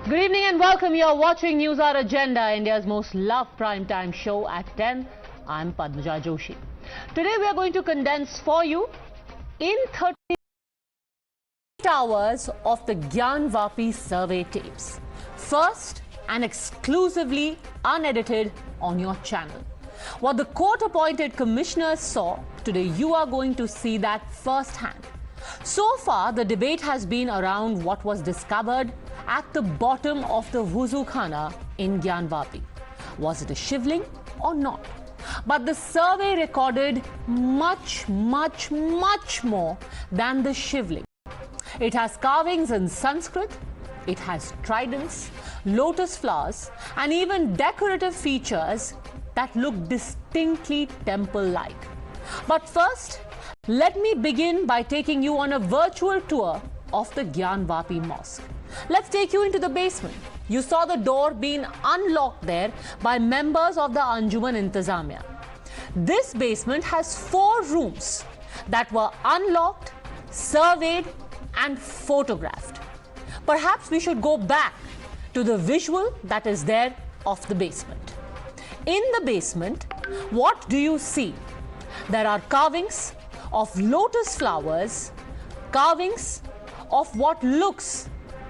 Good evening and welcome. You are watching Newshour Agenda, India's most loved primetime show at 10. I'm Padmaja Joshi. Today we are going to condense for you in 38 hours of the Gyanvapi survey tapes. First and exclusively unedited on your channel. What the court-appointed commissioners saw, today you are going to see that firsthand. So far, the debate has been around what was discovered at the bottom of the Wuzu Khana in Gyanvapi. Was it a Shivling or not? But the survey recorded much more than the Shivling. It has carvings in Sanskrit, it has tridents, lotus flowers, and even decorative features that look distinctly temple-like. But first, let me begin by taking you on a virtual tour of the Gyanvapi Mosque. Let's take you into the basement. You saw the door being unlocked there by members of the Anjuman Intizamiya. This basement has 4 rooms that were unlocked, surveyed and photographed. Perhaps we should go back to the visual that is there of the basement. In the basement, what do you see? There are carvings of lotus flowers, carvings of what looks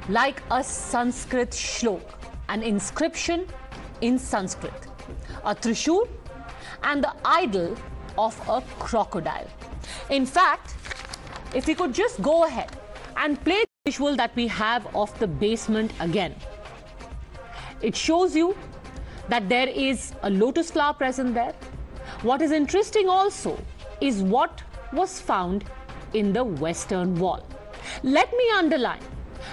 like a Sanskrit shlok, an inscription in Sanskrit, a Trishool and the idol of a crocodile. In fact, if we could just go ahead and play the visual that we have of the basement again. It shows you that there is a lotus flower present there. What is interesting also is what was found in the western wall. Let me underline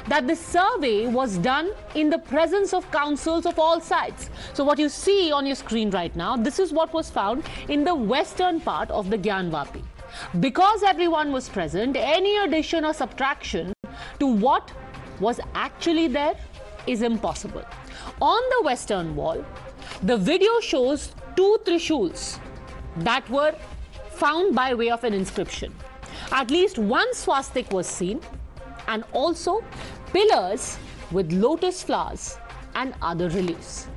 that the survey was done in the presence of councils of all sides. So what you see on your screen right now, this is what was found in the western part of the Gyanvapi. Because everyone was present, any addition or subtraction to what was actually there is impossible. On the western wall, the video shows 2 Trishools that were found by way of an inscription. At least 1 swastik was seen, and also pillars with lotus flowers and other reliefs.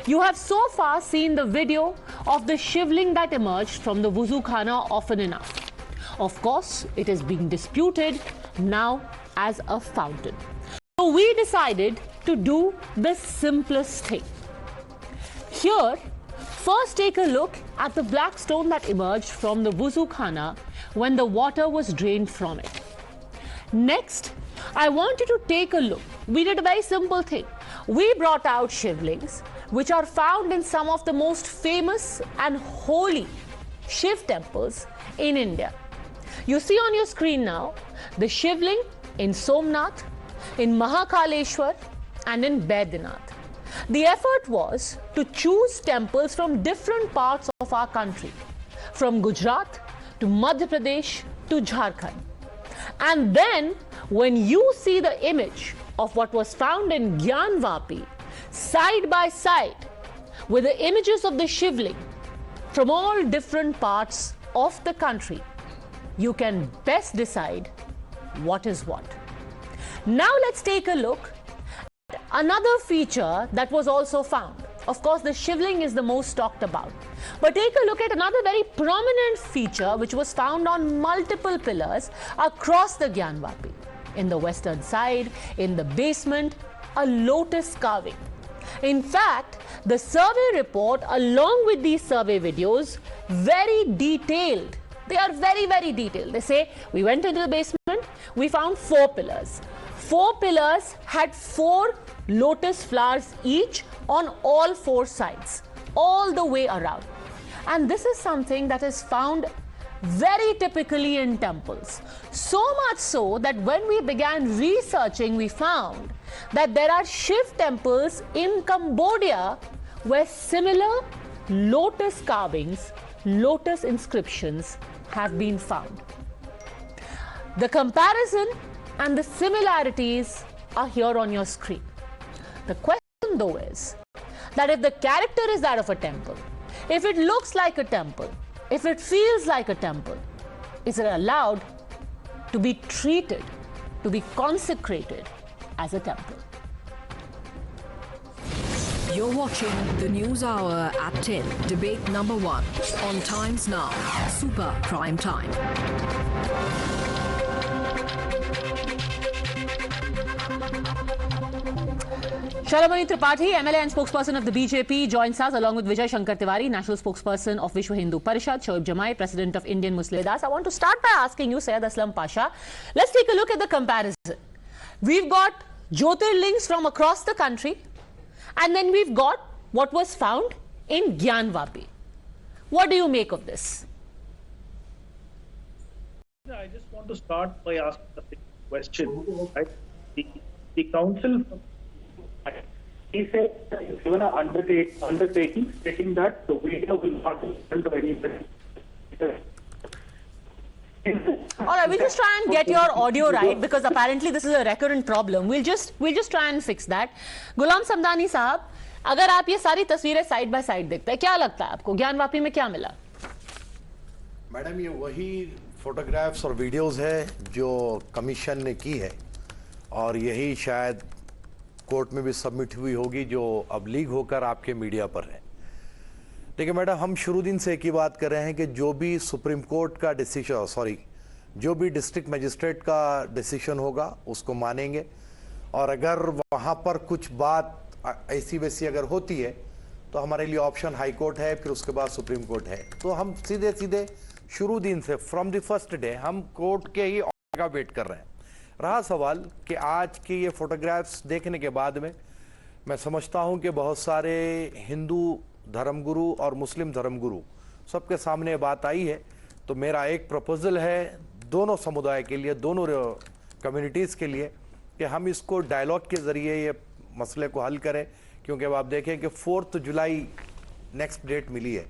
You have so far seen the video of the Shivling that emerged from the Wuzu Khana often enough. Of course, it is being disputed now as a fountain. So we decided to do the simplest thing. Here, first take a look at the black stone that emerged from the Wuzu Khana when the water was drained from it. Next, I want you to take a look. We did a very simple thing. We brought out Shivlings, which are found in some of the most famous and holy Shiv temples in India. You see on your screen now the Shivling in Somnath, in Mahakaleshwar and in Baidyanath. The effort was to choose temples from different parts of our country, from Gujarat to Madhya Pradesh to Jharkhand. And then, when you see the image of what was found in Gyanvapi, side by side with the images of the Shivling from all different parts of the country, you can best decide what is what. Now let's take a look at another feature that was also found. Of course, the Shivling is the most talked about. But take a look at another very prominent feature which was found on multiple pillars across the Gyanvapi. In the western side, in the basement, a lotus carving. In fact, the survey report along with these survey videos, very detailed. They are very detailed. They say, we went into the basement, we found 4 pillars. 4 pillars had 4 lotus flowers each on all 4 sides, all the way around. And this is something that is found very typically in temples. So much so that when we began researching, we found that there are Shiv temples in Cambodia where similar lotus carvings, lotus inscriptions have been found. The comparison and the similarities are here on your screen. The question though is that if the character is that of a temple, if it looks like a temple, if it feels like a temple, is it allowed to be treated, to be consecrated as a temple? You're watching the News Hour at 10. Debate number 1 on Times Now. Super Prime Time. Shalabh Mani Tripathi, MLA and spokesperson of the BJP, joins us along with Vijay Shankar Tiwari, national spokesperson of Vishwa Hindu Parishad, Shoaib Jamai, president of Indian Muslim Leaders. I want to start by asking you, Syed Aslam Pasha, let's take a look at the comparison. We've got Jyotirlings from across the country, and then we've got what was found in Gyanvapi. What do you make of this? I just want to start by asking a question. Right? The council, he said, it's given an undertaking stating that the video will not be sent to anybody. All right, we'll just try and get your audio right, because apparently this is a recurrent problem. We'll just try and fix that. Ghulam Samdani साहब, अगर आप ये सारी तस्वीरें side by side देखते हैं, क्या लगता है आपको ज्ञानवापी में क्या मिला? मैडम, ये वही फोटोग्राफ्स और वीडियोस है जो कमीशन ने की है, और यही शायद कोर्ट में भी सबमिट हुई होगी जो अब लीक होकर आपके मीडिया पर है। देखिए मैडम, हम शुरू दिन से एक ही बात कर रहे हैं कि जो भी सुप्रीम कोर्ट का डिसीजन, जो भी डिस्ट्रिक्ट मजिस्ट्रेट का डिसीजन होगा उसको मानेंगे, और अगर वहाँ पर कुछ बात ऐसी वैसी अगर होती है तो हमारे लिए ऑप्शन हाई कोर्ट है, फिर उसके बाद सुप्रीम कोर्ट है। तो हम सीधे शुरू दिन से फ्रॉम द फर्स्ट डे हम कोर्ट के ही ऑर्डर का वेट कर रहे हैं। रहा सवाल कि आज के ये फोटोग्राफ्स देखने के बाद में मैं समझता हूँ कि बहुत सारे हिंदू धर्मगुरु और मुस्लिम धर्मगुरु सबके सामने बात आई है। तो मेरा एक प्रपोजल है दोनों समुदाय के लिए, दोनों कम्युनिटीज़ के लिए, कि हम इसको डायलॉग के ज़रिए ये मसले को हल करें, क्योंकि अब आप देखें कि 4 जुलाई नेक्स्ट डेट मिली है।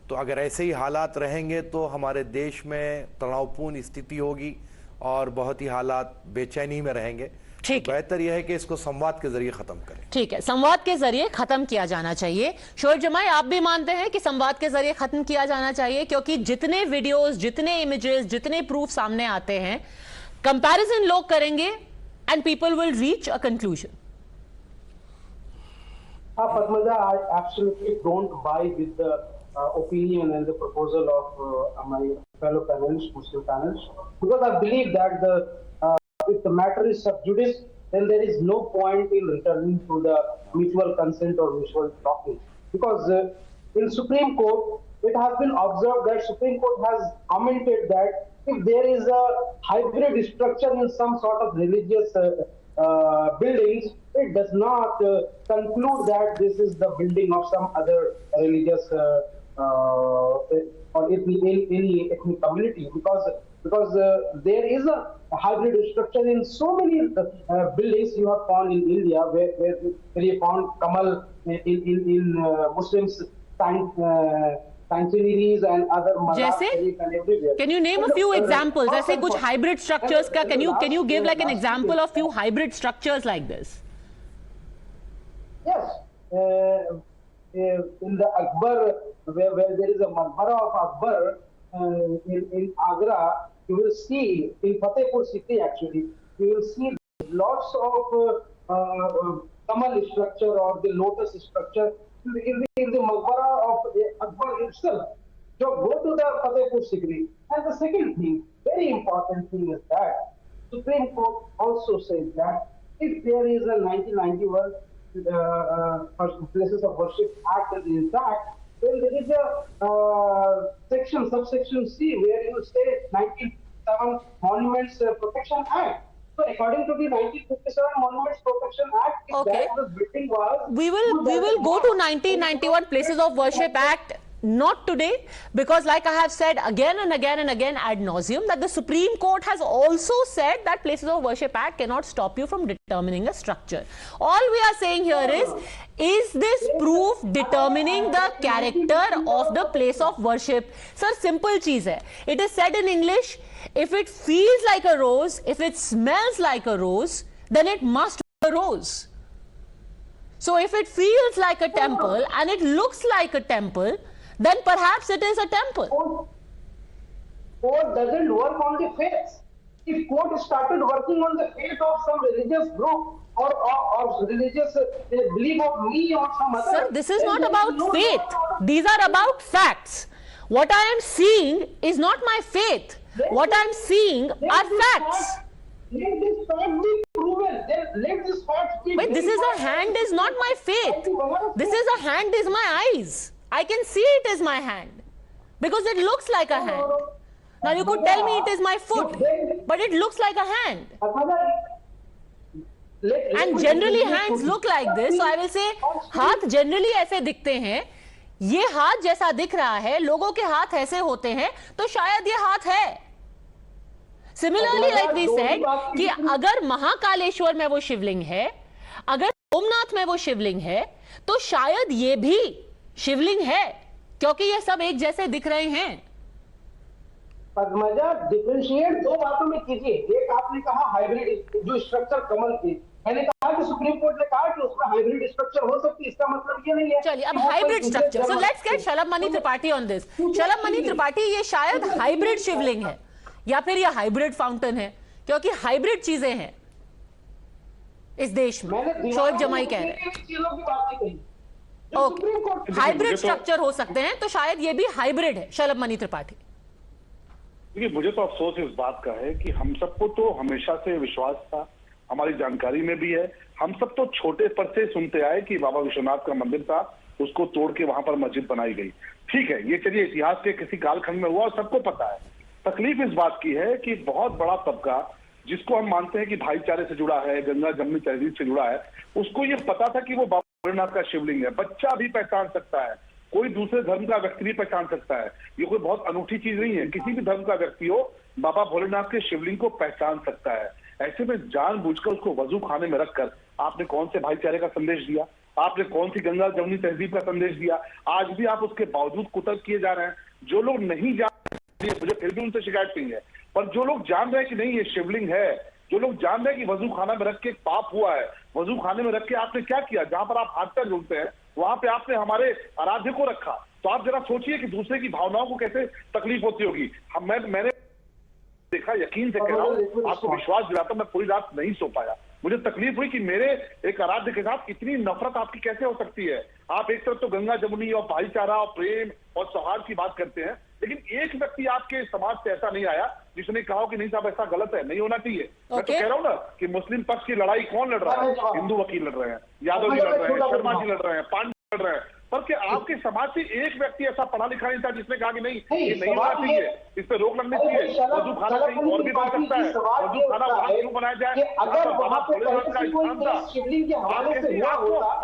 तो अगर ऐसे ही हालात रहेंगे तो हमारे देश में तनावपूर्ण स्थिति होगी और बहुत ही हालात बेचैनी में रहेंगे। ठीक है, बेहतर यह है कि इसको संवाद के जरिए खत्म करें। ठीक है, संवाद के जरिए खत्म किया जाना चाहिए। शोएब जमाई, आप भी मानते हैं कि संवाद के जरिए खत्म किया जाना चाहिए, क्योंकि जितने वीडियोस, जितने इमेजेस, जितने प्रूफ सामने आते हैं, कंपैरिजन लोग करेंगे and people will reach a conclusion. Padmaja, I absolutely don't buy with the opinion and the proposal of my fellow panelists, Muslim panelists, because I believe that if the matter is sub judice, then there is no point in returning to the mutual consent or mutual talking. Because in Supreme Court, it has been observed that Supreme Court has commented that if there is a hybrid structure in some sort of religious buildings, it does not conclude that this is the building of some other religious or any ethnic community, because there is a hybrid structure in so many buildings you have found in India, where you found Kamal in Muslims sanctuaries and other जैसे and everywhere. Can you name a few examples? ऐसे कुछ hybrid structures का, can you give like an example of few hybrid structures like this? Yes, in the Akbar, where there is a Maqbara of Akbar in Agra, you will see in Fatehpur city actually, you will see lots of Kamal structure or the Lotus structure in the Maqbara of Akbar itself. So go to the Fatehpur city. And the second thing, very important thing is that Supreme Court also says that if there is a 1991 Places of Worship Act is intact, then there is a subsection C, where you say 1957 Monuments Protection Act. So according to the 1957 Monuments Protection Act, if Okay. that the building was... We will go to 1991 Places of Worship Act. Not today, because like I have said again and again and again ad nauseum, that the Supreme Court has also said that Places of Worship Act cannot stop you from determining a structure. All we are saying here is this proof determining the character of the place of worship? Sir, simple cheese hai. It is said in English, if it feels like a rose, if it smells like a rose, then it must be a rose. So if it feels like a temple and it looks like a temple, then perhaps it is a temple. Code doesn't work on the face. If the court started working on the fate of some religious group or religious belief of me or some other. Sir, this is not about faith. These are about facts. What I am seeing is not my faith. What I am seeing are facts. Let this fact be proven. Let this fact be. Wait, this is a hand is not my faith. This is a hand is my eyes. I can see it is my hand because it looks like a hand. Now you could tell me it is my foot, but it looks like a hand. And generally hands look like this. So I will say हाथ generally ऐसे दिखते हैं. ये हाथ जैसा दिख रहा है, लोगों के हाथ ऐसे होते हैं, तो शायद ये हाथ है. Similarly, like we said कि अगर महाकालेश्वर में वो शिवलिंग है, अगर सोमनाथ में वो शिवलिंग है, तो शायद ये भी शिवलिंग है, क्योंकि ये सब एक जैसे दिख रहे हैं. पद्मजा, डिफरेंशिएट दो बातों में कीजिए. एक आपने कहा हाइब्रिड जो स्ट्रक्चर कमल की, मैंने कहा कि सुप्रीम कोर्ट ने कहा कि उसका हाइब्रिड स्ट्रक्चर हो सकती है. इसका मतलब ये नहीं है. चलिए अब hybrid structure. So let's get Shalabh Mani Tripathi on this. Shalabh Mani Tripathi, ये शायद हाइब्रिड शिवलिंग है या फिर ये हाइब्रिड फाउंटेन है, क्योंकि हाइब्रिड चीजें हैं इस देश में. शोएब जमाई कह रहे हैं ओके हाइब्रिड स्ट्रक्चर हो सकते हैं, तो शायद ये भी हाइब्रिड है. शलभ मणि त्रिपाठी, देखिए मुझे तो अफसोस इस बात का है कि हम सबको तो हमेशा से विश्वास था, हमारी जानकारी में भी है, हम सब तो छोटे पर से सुनते आए कि बाबा विश्वनाथ का मंदिर था, उसको तोड़ के वहां पर मस्जिद बनाई गई. ठीक है, ये चलिए इतिहास के किसी कालखंड में हुआ और सबको पता है. तकलीफ इस बात की है कि बहुत बड़ा तबका जिसको हम मानते हैं कि भाईचारे से जुड़ा है, गंगा जमुनी तहजीब से जुड़ा है, उसको ये पता था कि वो बाबा भोलेनाथ का शिवलिंग है. बच्चा भी पहचान सकता है, कोई दूसरे धर्म का व्यक्ति भी पहचान सकता है. ये कोई बहुत अनूठी चीज नहीं है. किसी भी धर्म का व्यक्ति हो, बाबा भोलेनाथ के शिवलिंग को पहचान सकता है. ऐसे में जानबूझकर उसको वजू खाने में रखकर आपने कौन से भाईचारे का संदेश दिया, आपने कौन सी गंगा जमुनी तहजीब का संदेश दिया. आज भी आप उसके बावजूद कुतर्क किए जा रहे हैं. जो लोग नहीं जान, मुझे फिर भी उनसे शिकायत नहीं है, पर जो लोग जान रहे हैं कि नहीं ये शिवलिंग है, जो लोग जान रहे हैं कि वजू खाना में रख के पाप हुआ है, वजू खाने में रख के आपने क्या किया, जहां पर आप हाथ पैर जोड़ते हैं वहां पे आपने हमारे आराध्य को रखा. तो आप जरा सोचिए कि दूसरे की भावनाओं को कैसे तकलीफ होती होगी. मैंने देखा, यकीन से कह रहा हूं, आपको विश्वास दिलाता, मैं पूरी रात नहीं सो पाया. मुझे तकलीफ हुई कि मेरे एक आराध्य के साथ इतनी नफरत आपकी कैसे हो सकती है. आप एक तरफ तो गंगा जमुनी और भाईचारा और प्रेम और सौहार्द की बात करते हैं, लेकिन एक व्यक्ति आपके समाज से ऐसा नहीं आया जिसने कहा कि नहीं साहब ऐसा गलत है, नहीं होना चाहिए. मैं तो कह रहा हूं ना कि मुस्लिम पक्ष की लड़ाई कौन लड़ रहा है, हिंदू वकील लड़ रहे हैं, यादव जी लड़ रहे हैं, शर्मा जी लड़ रहे हैं, पांडे लड़ रहे हैं, पर क्या आपके समाज से एक व्यक्ति ऐसा पढ़ा लिखा नहीं था जिसने कहा कि नहीं ये नहीं होना चाहिए, इस पर रोक लगनी चाहिए, वजू खाना कहीं और भी बन सकता है, वजू खाना वहां क्यों बनाया जाए. अगर वहां पे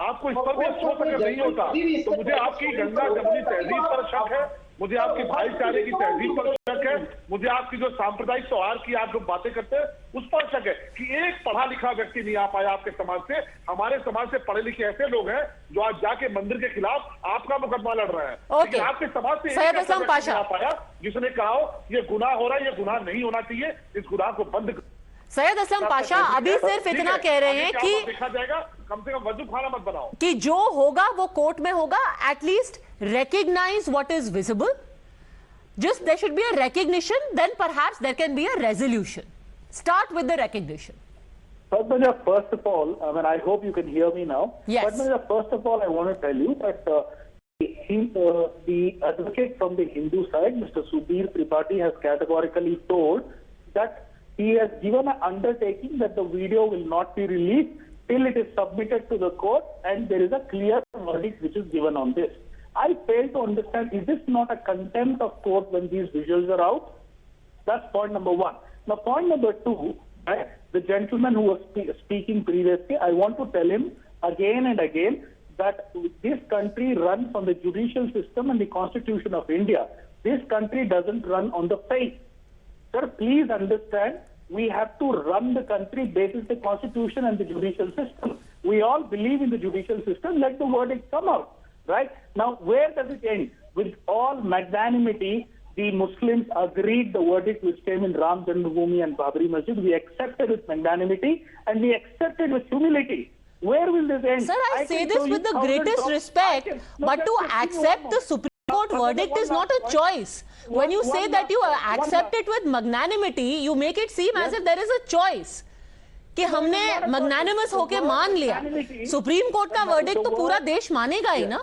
आपको इस पर भी अफसोस अगर नहीं होता तो मुझे आपकी गंगा जमुनी तहजीब पर शक है, मुझे आपकी भाईचारे की तहजीब पर शक है, मुझे आपकी जो सांप्रदायिक सौहार्द की आप जो बातें करते हैं उस पर शक है कि एक पढ़ा लिखा व्यक्ति नहीं आ पाया आपके समाज से. हमारे समाज से पढ़े लिखे ऐसे लोग हैं जो आज जाके मंदिर के खिलाफ आपका मुकदमा लड़ रहे हैं. लेकिन आपके समाज से सैयद असलम पाशा आ पाया जिसने कहा हो ये गुनाह हो रहा है, ये गुनाह नहीं होना चाहिए, इस गुनाह को बंद. सैयद असलम पाशा अभी सिर्फ इतना कह रहे हैं कि देखा जाएगा, कम से कम वजू खाना मत बनाओ, कि जो होगा वो कोर्ट में होगा. At least recognize what is visible. Just there should be a recognition, then perhaps there can be a resolution. Start with the recognition. Padmaja, first of all, I hope you can hear me now. Yes. Padmaja, first of all, I want to tell you that the advocate from the Hindu side, Mr. Seerat Tripathi, has categorically told that he has given an undertaking that the video will not be released till it is submitted to the court and there is a clear verdict which is given on this. I fail to understand, is this not a contempt of court when these visuals are out? That's point number one. Now, point number two, right, the gentleman who was speaking previously, I want to tell him again and again that this country runs on the judicial system and the Constitution of India. This country doesn't run on the faith. Sir, please understand, we have to run the country based on the Constitution and the judicial system. We all believe in the judicial system, let the verdict come out. Right? Now, where does it end? With all magnanimity, the Muslims agreed the verdict which came in Ram Janmabhoomi and Babri Masjid. We accepted with magnanimity and we accepted with humility. Where will this end? Sir, I say this with the greatest respect, but to accept the Supreme Court court verdict is not a choice. When you say that you accept it with magnanimity, you make it seem as if there is a choice. कि हमने magnanimous होके मान लिया. Supreme Court का verdict तो पूरा देश मानेगा ही ना?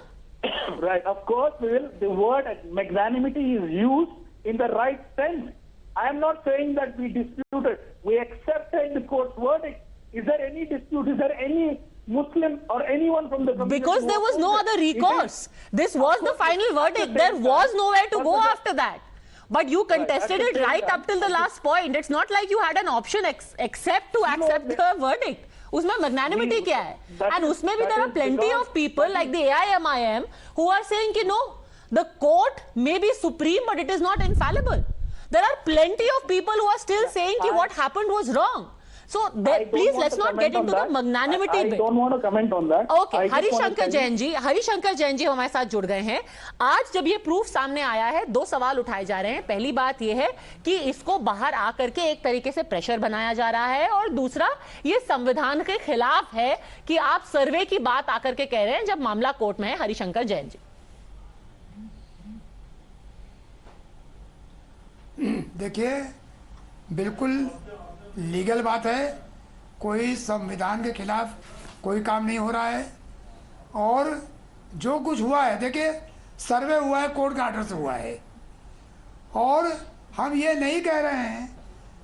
Right, of course, the word magnanimity is used in the right sense. I am not saying that we disputed. We accepted the court's verdict. Is there any dispute? Is there any Muslim or anyone from the community? Because there was no other recourse. This was the final verdict. There was nowhere to go after that. But you contested it right up till the last point. It's not like you had an option except to accept the verdict. उसमें magnanimity क्या है? And उसमें भी there are plenty of people like the AIMIM who are saying कि no, the court may be supreme but it is not infallible. There are plenty of people who are still saying कि what happened was wrong. So please let's not get into the magnanimity bit. I don't want to comment on that. Okay, Harishankar Jain ji हमारे साथ जुड़ गए हैं. आज जब ये proof सामने आया है, दो सवाल उठाए जा रहे हैं. पहली बात ये है कि इसको बाहर आकर के एक तरीके से प्रेशर बनाया जा रहा है, और दूसरा ये संविधान के खिलाफ है कि आप सर्वे की बात आकर के कह रहे हैं जब मामला कोर्ट में है. हरिशंकर जैन जी, देखिए, बिल्कुल लीगल बात है. कोई संविधान के खिलाफ कोई काम नहीं हो रहा है. और जो कुछ हुआ है, देखिए, सर्वे हुआ है कोर्ट के आर्डर से हुआ है. और हम ये नहीं कह रहे हैं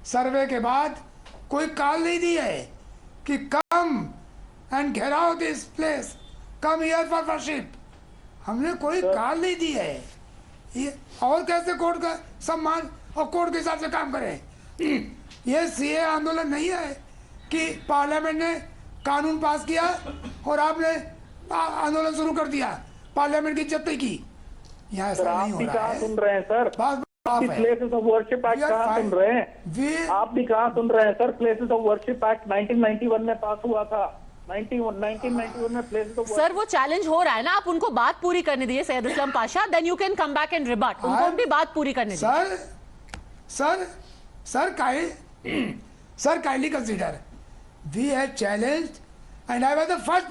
सर्वे के बाद कोई कॉल नहीं दी है कि come and gherao this place, come here for worship. हमने कोई कॉल नहीं दी है. ये और कैसे कोर्ट का सम्मान और कोर्ट के हिसाब से काम करें? ये सीए आंदोलन नहीं है कि पार्लियामेंट ने कानून पास किया और आपने आंदोलन शुरू कर दिया, पार्लियामेंट की इज्जत नहीं की. यहाँ ऐसा नहीं हो रहा है. सुन रहे हैं sir, places of worship act कहाँ सुन रहे हैं? आप भी कहाँ सुन रहे हैं sir? Places of worship act 1991 में पास हुआ था. 1991 में प्लेसेस ऑफ सर वो चैलेंज हो रहा है ना, आप उनको बात पूरी करने दीजिए Syed Islam Pasha, then you can come back and rebut. उनको अपनी बात पूरी करने दीजिए. Sir, kindly consider, we have challenged, and I was the first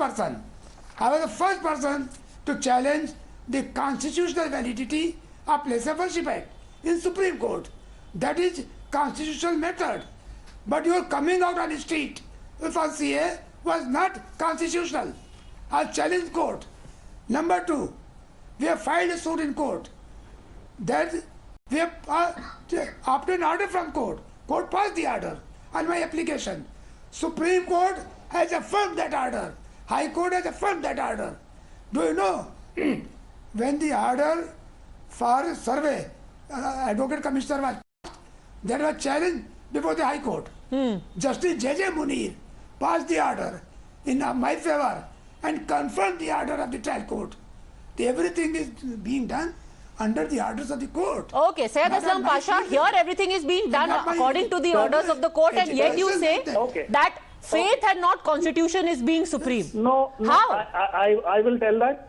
person to challenge the constitutional validity of Place of Worship Act in Supreme Court. That is constitutional method. But your coming out on the street for CA was not constitutional. I challenge court. Number two, we have filed a suit in court that we have obtained an order from court. Court passed the order on my application. Supreme Court has affirmed that order. High Court has affirmed that order. Do you know, when the order for survey, Advocate Commissioner was passed, that was challenged before the High Court. Justice J.J. Munir passed the order in my favor and confirmed the order of the trial court. Everything is being done under the orders of the court. Okay, Syed Islam Pasha, here everything is being done according to the orders of the court, and yet you say that faith and not constitution is being supreme. No. How? I will tell that.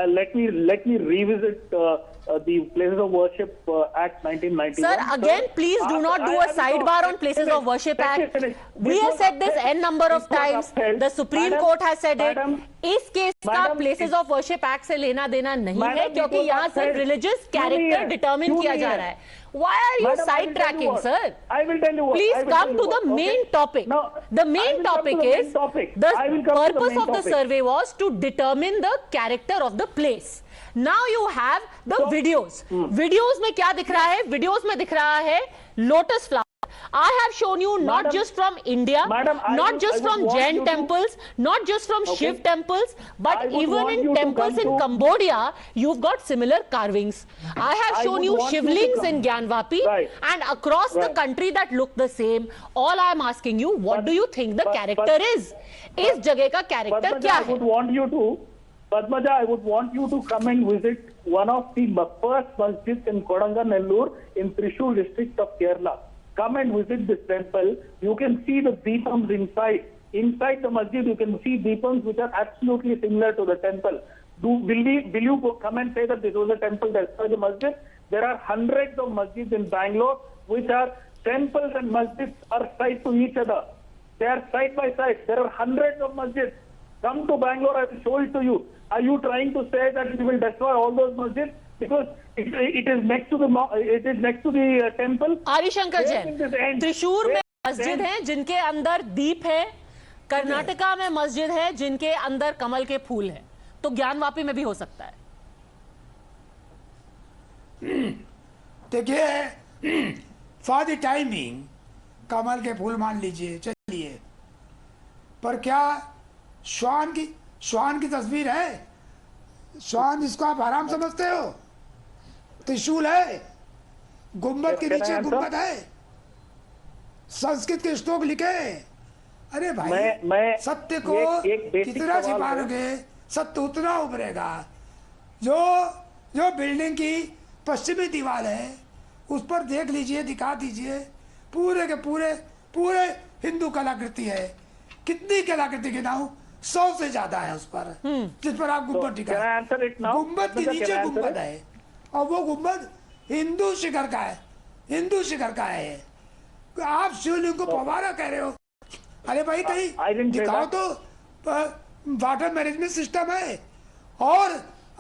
Let me revisit the Places of Worship Act 1991. Sir, again, please do not do a sidebar on Places of Worship Act. We have said this n number of times. The Supreme Court has said it. इस case का Places of Worship Act से लेना देना नहीं है, क्योंकि यहाँ सिर्फ religious character determine किया जा रहा है. Why are you sidetracking, sir? I will tell you what. Please come to the main topic. The main topic is the purpose of the survey was to determine the character of the place. Now you have the videos. Videos में क्या दिख रहा है? Videos में दिख रहा है lotus flower. I have shown you not just from India, not just from Jain temples, not just from Shiv temples, but even in temples in Cambodia, you've got similar carvings. I have shown you Shivlings in Gyanvapi and across the country that look the same. All I am asking you, what do you think the character is? इस जगह का character क्या है? Padmaja, I would want you to come and visit one of the first masjids in Kodanganallur in Trishool district of Kerala. Come and visit this temple. You can see the deepams inside. Inside the masjid, you can see deepams which are absolutely similar to the temple. Will you come and say that this was a temple that's the masjid? There are hundreds of masjids in Bangalore which are temples and masjids are side to each other. They are side by side. There are hundreds of masjids. Come to Bangalore, I will show it to you. Are you trying to say that we will destroy all those masjids? because it is next to the temple. Harishankar Jain, Thrissur में मस्जिद है जिनके अंदर दीप है, कर्नाटका में मस्जिद है जिनके अंदर कमल के फूल है, तो ज्ञानवापी में भी हो सकता है। देखिए, फॉर द टाइमिंग कमल के फूल मान लीजिए, चलिए, पर क्या श्वान की तस्वीर है? श्वान जिसको आप आराम समझते हो, त्रिशूल है, गुंबद के नीचे गुंबद है, संस्कृत के श्लोक लिखे। अरे भाई, मैं सत्य को कितना छिपाओगे, सत्य उतना उभरेगा। जो बिल्डिंग की पश्चिमी दीवार है उस पर देख लीजिए, दिखा दीजिए, पूरे के पूरे हिंदू कलाकृति है। कितनी कलाकृति गिनाऊं? 100 से ज्यादा है उस पर, जिस पर आप गुंबद टिका। गुंबद के नीचे गुंबद है और वो गुंबद हिंदू शिखर का है। आप शिवलिंग को फव्वारा कह रहे हो। अरे भाई, कहीं दिखाओ तो वाटर मैनेजमेंट सिस्टम है। और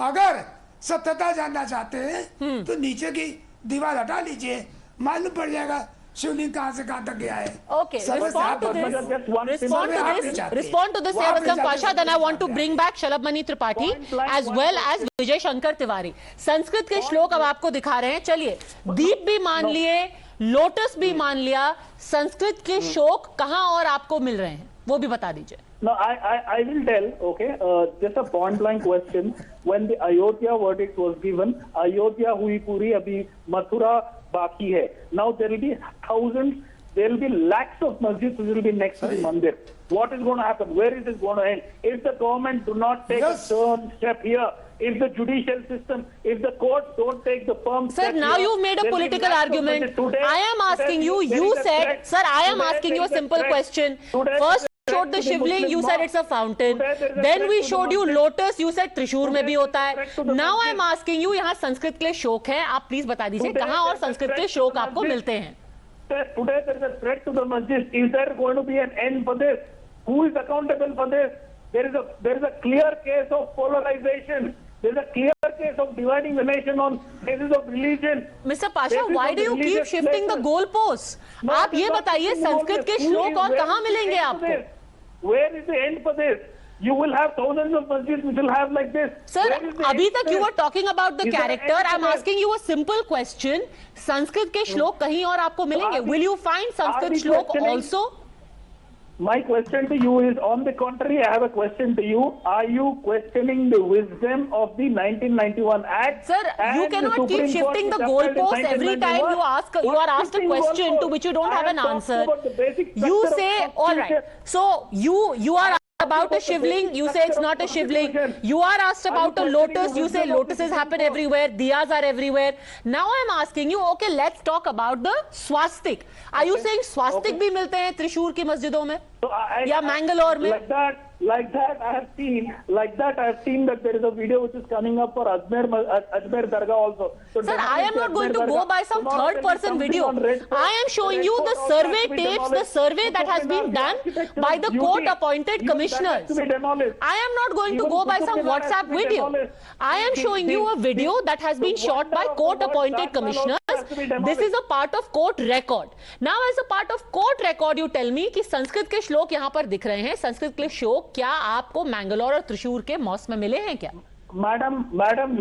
अगर सत्यता जानना चाहते हैं तो नीचे की दीवार हटा लीजिए, मालूम पड़ जाएगा शिवलिंग कहां से कहां तक गया है। Okay, respond to this, Sayed Pasha. Then I want to bring back Shalabh Mani Tripathi as well as Vijay Shankar Tiwari. Sanskrit के श्लोक अब आपको दिखा रहे हैं। चलिए, दीप भी मान लिए, लोटस भी मान लिया, संस्कृत के श्लोक कहाँ और आपको मिल रहे हैं वो भी बता दीजिए। No, I will tell, okay, just a point blank question. When the Ayodhya verdict was given, Ayodhya hui puri, abhi Mathura baki hai. Now there will be thousands, there will be lakhs of masjids which will be next to the mandir. What is going to happen? Where is this going to end? If the government do not take a stern step here, if the judicial system, if the courts don't take the firm Sir, step now here, you've made a there will be political lakhs of argument. masjids. Today, I am asking you, there you is a said, threat. sir, I am Today asking you a there is simple threat. question. Today First there showed the is a Shivling, Muslim you said mosque. it's a fountain. Today there is a Then threat we to the showed you Muslim. Lotus, you said Thrissur में भी होता है. Threat to the Now I Muslim. am asking you, यहाँ संस्कृत के लिए श्लोक है, आप प्लीज बता दीजिए Today कहाँ और there is a संस्कृत के threat to श्लोक the आपको masjid. मिलते हैं? Today there is a threat to the masjid. Is there going to be an end for this? Who is accountable for this? There is a clear case of polarization. There is a clear case of dividing the nation on basis of religion. Mr. Pasha, Basis why of do you keep religious shifting the places. goalposts? No, आप it is ये not बताइए shifting the Sanskrit के goalposts. श्लोक और Where कहाँ is the मिलेंगे end आपको? for this? Where is the end for this? You will have thousands of masjids which will have like this. Sir, Where is the अभी end for तक you this? were talking about the Is there character. any I'm other- asking you a simple question. Sanskrit के श्लोक कहीं और आपको मिलेंगे? Will you find Sanskrit we श्लोक questioning- also? My question to you is, on the contrary, I have a question to you. Are you questioning the wisdom of the 1991 Act? Sir, you and cannot the keep Supreme shifting Court the which upheld in goalposts every time 1991? you are asked a question to which you don't have an answer. You say, all right. So you are about a shivling, you say it's not a shivling. You are asked about a lotus, you say lotuses happen everywhere, diyas are everywhere. Now I'm asking you, okay, let's talk about the swastik. Are you saying swastik भी मिलते हैं त्रिशूर की मस्जिदों में या मैंगलोर में? Like that I have seen that there is a video which is coming up for Ajmer Dargah also. So Sir, I am not going to go by some third person video. I am showing you the survey tapes, the survey that has been done by the court appointed commissioners. I am not going to go by some WhatsApp video. I am showing you a video that has been shot by court appointed commissioners. This is a part of court record. Now as a part of court record you tell me कि संस्कृत के श्लोक यहाँ पर दिख रहे हैं. संस्कृत के श्लोक क्या आपको मैंगलोर और त्रिशूर के मॉस्क में मिले हैं क्या? Madam,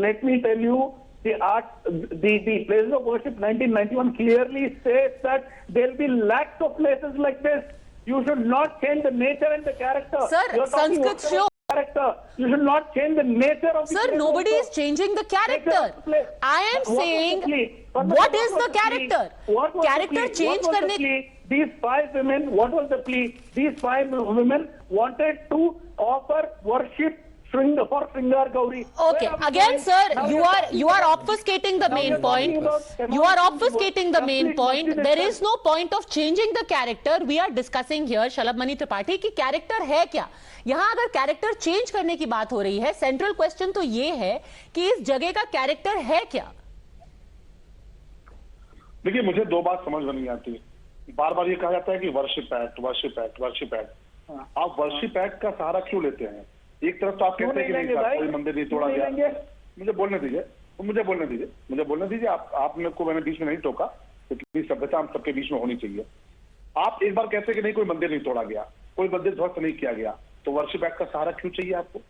let me tell you, the places of worship 1991 clearly states that there will be lakhs of places like this. You should not change the nature and the character. Sir, Sanskrit श्लोक. You should not change the nature of the Sir, place nobody also. is changing the character. I am What was the saying, plea? what is the character? What was the Character plea? change What was the करने. plea? These 5 women, what was the plea? These 5 women wanted to offer worship for Shringar Gauri. Okay, again, sir, you are obfuscating the main point. You are obfuscating the main point. There is no point of changing the character. We are discussing here, Shalabh Mani Tripathi, कि character है क्या? यहाँ अगर character change करने की बात हो रही है, central question तो ये है कि इस जगह का character है क्या? देखिए, मुझे 2 बात समझ में नहीं आती. बार बार ये कहा जाता है कि वर्शिप एक्ट. आप वर्शिप एक्ट का सहारा क्यों लेते हैं? एक तरफ तो आप कहते हैं कि नहीं साहब कोई मंदिर नहीं तोड़ा गया. मुझे बोलने दीजिए. तो मुझे बोलने दीजिए, आपने को मैंने बीच में नहीं टोका, इतनी सभ्यता हम सबके बीच में होनी चाहिए। आप एक बार कहते कि नहीं कोई मंदिर नहीं तोड़ा गया, कोई मंदिर ध्वस्त नहीं किया गया, तो वर्शिप एक्ट का सहारा क्यों चाहिए आपको?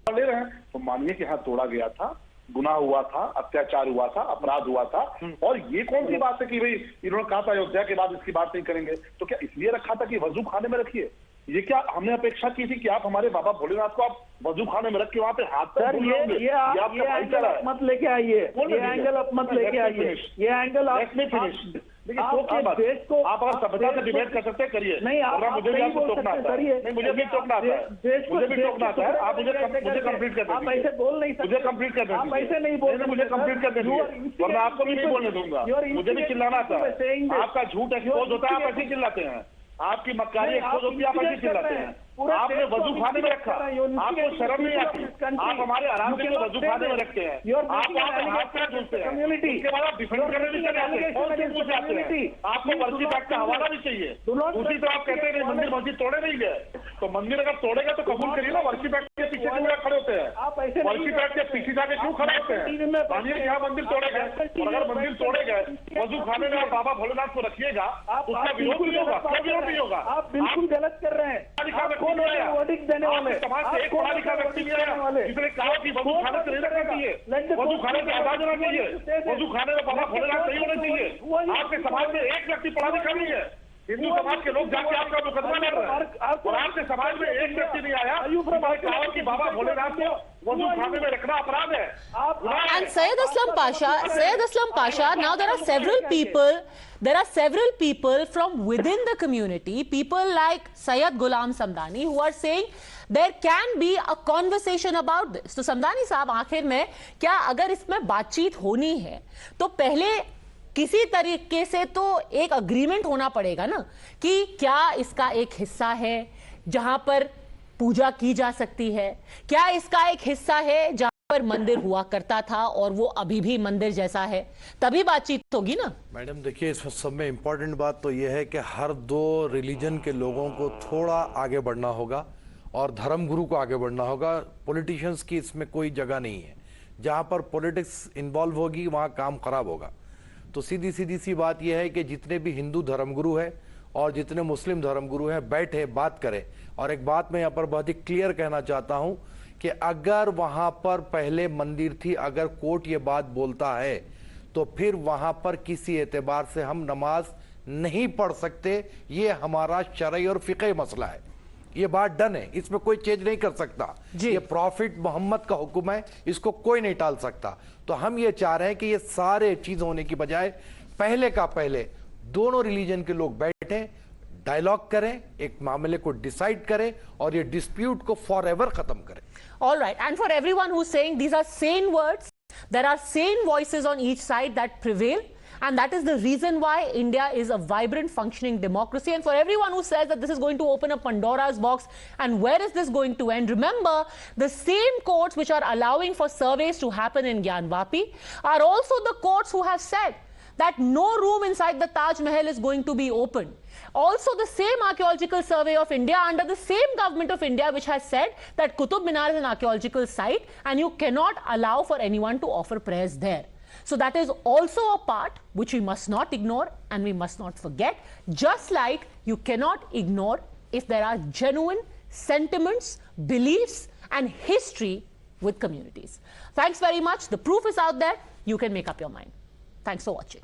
ले रहे हैं तो मानिए कि हाँ तोड़ा गया था, गुनाह हुआ था, अत्याचार हुआ था, अपराध हुआ था, और ये कौन सी बात है कि भाई इन्होंने कहा था अयोध्या के बाद इसकी बात नहीं करेंगे, तो क्या इसलिए रखा था कि वजू खाने में रखिए? ये क्या हमने अपेक्षा की थी कि आप हमारे बाबा भोलेनाथ को आप वजू खाने में रख के वहां पे हाथ सर ये एंगल आप मत लेके आइए, ये एंगल आप मत लेके आइए, ये एंगल आप देखिए आप अगर सभ्यता से डिबेट कर सकते हैं करिए, नहीं मुझे भी आपको टोकना आता है, नहीं मुझे भी टोकना आता है, मुझे भी टोकना आता है, आप मुझे कंप्लीट कर आप ऐसे बोल नहीं सकते, मुझे कंप्लीट कर आप ऐसे नहीं बोल, मुझे कंप्लीट कर दीजिए, वरना आपको भी नहीं बोलने दूंगा। मुझे भी चिल्लाना आता है, आपका झूठ एक्सपोज होता है, आप ऐसे चिल्लाते हैं, आपकी मक्कारी एक्सपोज होती है, आप ऐसे चिल्लाते हैं। आपने वजू खाने में रखा, आपको शर्म नहीं आती, आप हमारे आराम से वजू खाने में रखते हैं, आप हाथ पैर धुलते हैं, उसके बाद आप डिफेंड करने भी चले आते हैं, आपको वर्शिप एक्ट का हवाला भी चाहिए। दूसरी तरफ आप कहते हैं मंदिर मस्जिद तोड़े नहीं गए, तो मंदिर अगर तोड़ेगा तो कबूल करिए ना, वर्शिप एक्ट के पीछे क्यों खड़े होते हैं? वर्शिप एक्ट के पीछे जाके क्यों खड़े होते हैं? मानिए यहाँ मंदिर तोड़े गए, और अगर मंदिर तोड़े गए वजू खाने में आप बाबा भोलेनाथ को रखिएगा, उसका विरोध नहीं होगा, क्या विरोध नहीं होगा? आप बिल्कुल गलत कर रहे हैं, देने वाले समाज से एक पढ़ा लिखा व्यक्ति नहीं आया जिसने कहा कि वजू खाने से नहीं रखना चाहिए, वजू खाने से आजाद होना चाहिए, वजू खाने में बाबा भोलेनाथ नहीं होना चाहिए। आपके समाज में एक व्यक्ति पढ़ा लिखा नहीं है, हिंदू समाज के लोग जाके आपका मुकदमा लड़ रहे हैं, और आपके समाज में एक व्यक्ति नहीं आया कहा कि बाबा भोलेनाथ को वजू खाने में रखना अपराध है। And Syed Aslam Pasha, now there are several people from within the community, people like Syed Ghulam Samdani, who are saying there can be a conversation about this. तो समदानी साहब आखिर में क्या अगर इसमें बातचीत होनी है तो पहले किसी तरीके से तो एक अग्रीमेंट होना पड़ेगा ना कि क्या इसका एक हिस्सा है जहां पर पूजा की जा सकती है, क्या इसका एक हिस्सा है जहां पर मंदिर हुआ करता था और वो अभी भी मंदिर जैसा है, तभी बातचीत होगी ना। मैडम देखिए इस सब में इम्पोर्टेंट बात तो ये है कि हर दो रिलीजन के लोगों को थोड़ा आगे बढ़ना होगा और धर्मगुरु को आगे बढ़ना होगा। पॉलिटिशियंस की इसमें कोई जगह नहीं है, जहां पर पॉलिटिक्स इन्वॉल्व होगी वहां काम खराब होगा। तो सीधी सी बात यह है कि जितने भी हिंदू धर्मगुरु हैं और जितने मुस्लिम धर्मगुरु हैं बैठे बात करें। और एक बात मैं यहाँ पर बहुत ही क्लियर कहना चाहता हूं कि अगर वहां पर पहले मंदिर थी, अगर कोर्ट ये बात बोलता है तो फिर वहां पर किसी एतबार से हम नमाज नहीं पढ़ सकते। ये हमारा शरई और फिक़ही मसला है, ये बात डन है, इसमें कोई चेंज नहीं कर सकता। ये प्रॉफिट मोहम्मद का हुक्म है, इसको कोई नहीं टाल सकता। तो हम ये चाह रहे हैं कि ये सारे चीज होने की बजाय पहले दोनों रिलीजन के लोग बैठें, डायलॉग करें, एक मामले को डिसाइड करें और ये डिस्प्यूट को फॉर एवर खत्म करें। All right, and for everyone who's saying these are sane words, there are sane voices on each side that prevail, and that is the reason why India is a vibrant, functioning democracy. And for everyone who says that this is going to open a Pandora's box and where is this going to end, remember the same courts which are allowing for surveys to happen in Gyanvapi are also the courts who have said that no room inside the Taj Mahal is going to be opened. Also the same archaeological survey of India under the same government of India which has said that Qutub Minar is an archaeological site and you cannot allow for anyone to offer prayers there. So that is also a part which we must not ignore and we must not forget, just like you cannot ignore if there are genuine sentiments, beliefs and history with communities. Thanks very much. The proof is out there. You can make up your mind. Thanks for watching.